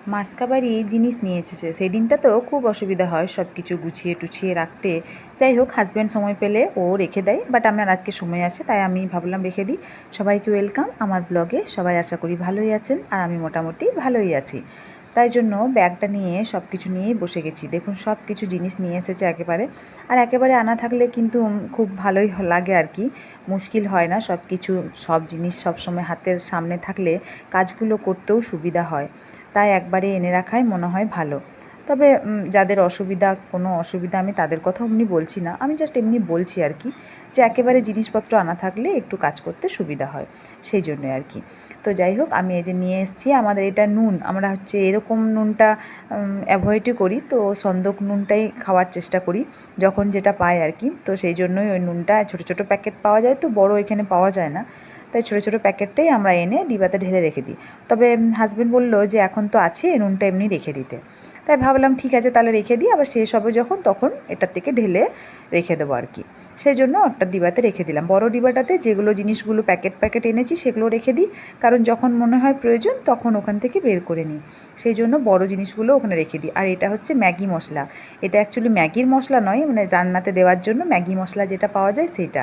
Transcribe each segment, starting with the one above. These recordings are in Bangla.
মাসকাবারি জিনিস নিয়ে এসেছে। সেই দিনটাতেও খুব অসুবিধা হয় সব কিছু গুছিয়ে টুছিয়ে রাখতে। যাই হোক, হাজব্যান্ড সময় পেলে ও রেখে দেয়, বাট আমার আজকে সময় আছে তাই আমি ভাবলাম রেখে দিই। সবাইকে ওয়েলকাম আমার ব্লগে। সবাই আশা করি ভালোই আছেন, আর আমি মোটামুটি ভালোই আছি। তাই জন্য ব্যাগটা নিয়ে সব কিছু নিয়েই বসে গেছি। দেখুন সব কিছু জিনিস নিয়ে এসেছে একেবারে, আর একেবারে আনা থাকলে কিন্তু খুব ভালোই লাগে আর কি। মুশকিল হয় না, সব কিছু সব জিনিস সবসময় হাতের সামনে থাকলে কাজগুলো করতেও সুবিধা হয়। তাই একবারে এনে রাখাই মনে হয় ভালো। তবে যাদের কোনো অসুবিধা আমি তাদের কথা এমনি বলছি না, আমি জাস্ট এমনি বলছি আর কি, যে একেবারে জিনিসপত্র আনা থাকলে একটু কাজ করতে সুবিধা হয়, সেই জন্যে আর কি। তো যাই হোক, আমি এই যে নিয়ে এসেছি আমাদের এটা নুন। আমরা হচ্ছে এরকম নুনটা অ্যাভয়েডই করি, তো সন্দক নুনটাই খাওয়ার চেষ্টা করি যখন যেটা পাই আর কি। তো সেই জন্যই ওই নুনটা ছোটো ছোটো প্যাকেট পাওয়া যায়, তো বড় এখানে পাওয়া যায় না, তাই ছোটো ছোটো প্যাকেটটাই আমরা এনে ডিবাতে ঢেলে রেখে দিই। তবে হাজব্যান্ড বলল যে এখন তো আছে, নুনটা এমনি রেখে দিতে। তাই ভাবলাম ঠিক আছে তাহলে রেখে দিই, আবার শেষ হবে যখন তখন এটার থেকে ঢেলে রেখে দেবো আর কি। সেই জন্য একটা ডিবাতে রেখে দিলাম। বড় ডিবাটাতে যেগুলো জিনিসগুলো প্যাকেট প্যাকেট এনেছি সেগুলো রেখে দিই, কারণ যখন মনে হয় প্রয়োজন তখন ওখান থেকে বের করে নিই। সেই জন্য বড় জিনিসগুলো ওখানে রেখে দিই। আর এটা হচ্ছে ম্যাগি মশলা। এটা অ্যাকচুয়ালি ম্যাগির মশলা নয়, মানে রান্নাতে দেওয়ার জন্য ম্যাগি মশলা যেটা পাওয়া যায় সেইটা।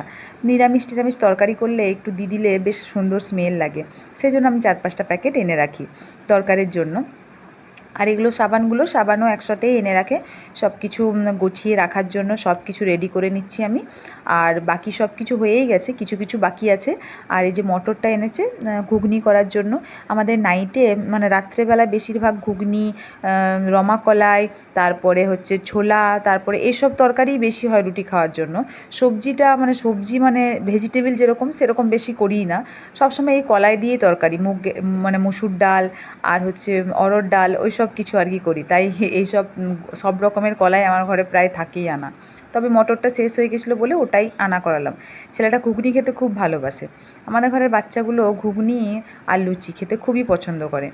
নিরামিষ টিরামিষ তরকারি করলে একটু দিলে বেশ সুন্দর স্মেল লাগে, সেই জন্য আমি 4-5টা প্যাকেট এনে রাখি তরকারির জন্য। আর এগুলো সাবানও একসাথেই এনে রাখে সব কিছু গুছিয়ে রাখার জন্য। সব কিছু রেডি করে নিচ্ছি আমি, আর বাকি সব কিছু হয়েই গেছে, কিছু কিছু বাকি আছে। আর এই যে মটরটা এনেছে ঘুগনি করার জন্য। আমাদের নাইটে মানে রাত্রেবেলায় বেশিরভাগ ঘুগনি, রমা কলাই, তারপরে হচ্ছে ছোলা, তারপরে এইসব তরকারিই বেশি হয় রুটি খাওয়ার জন্য। সবজি মানে ভেজিটেবল যেরকম সেরকম বেশি করিই না, সবসময় এই কলাই দিয়েই তরকারি, মানে মুসুর ডাল আর হচ্ছে অরহর ডাল ওই সব কিছু আর কি করি। তাই এইসব সব রকমের কলাই আমার ঘরে প্রায় থাকেই আনা। তবে মটরটা শেষ হয়ে গেছিলো বলে ওটাই আনা করালাম। ছেলেটা ঘুগনি খেতে খুব ভালোবাসে। আমাদের ঘরের বাচ্চাগুলো ঘুগনি আর লুচি খেতে খুবই পছন্দ করে।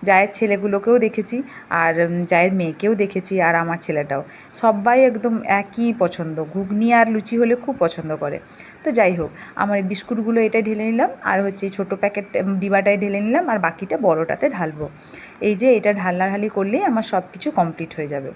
জায়ের ছেলেগুলোকেও দেখেছি, আর জায়ের মেয়েকেও দেখেছি, আর আমার ছেলেটাও সবাই একদম একই পছন্দ, ঘুগনি আর লুচি হলে খুব পছন্দ করে। তো যাই হোক, আমার এই বিস্কুটগুলো এটাই ঢেলে নিলাম, আর হচ্ছে এই ছোটো প্যাকেট ডিবাটায় ঢেলে নিলাম, আর বাকিটা বড়টাতে ঢালবো। এই যে এটা ঢালাঢালি করলেই আমার সব কিছু কমপ্লিট হয়ে যাবে।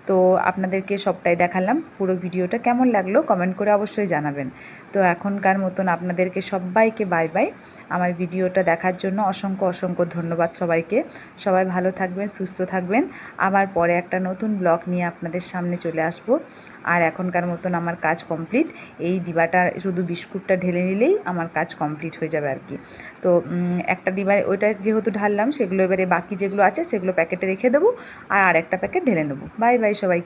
তো আপনাদেরকে সবটাই দেখালাম। পুরো ভিডিওটা কেমন লাগলো কমেন্ট করে অবশ্যই জানাবেন। তো এখনকার মতন আপনাদেরকে সবাইকে বাই বাই। আমার ভিডিওটা দেখার জন্য অসংখ্য অসংখ্য ধন্যবাদ সবাইকে। সবাই ভালো থাকবেন, সুস্থ থাকবেন। আবার পরে একটা নতুন ব্লগ নিয়ে আপনাদের সামনে চলে আসব। আর এখনকার মতন আমার কাজ কমপ্লিট। এই ডিবাটা শুধু বিস্কুটটা ঢেলে নিলেই আমার কাজ কমপ্লিট হয়ে যাবে আর কি। তো একটা ডিবায় ওইটা যেহেতু ঢাললাম, সেগুলো এবারে বাকি যেগুলো আছে সেগুলো প্যাকেটে রেখে দেবো, আর আরেকটা প্যাকেট ঢেলে নেবো। বাই বাই সবাই।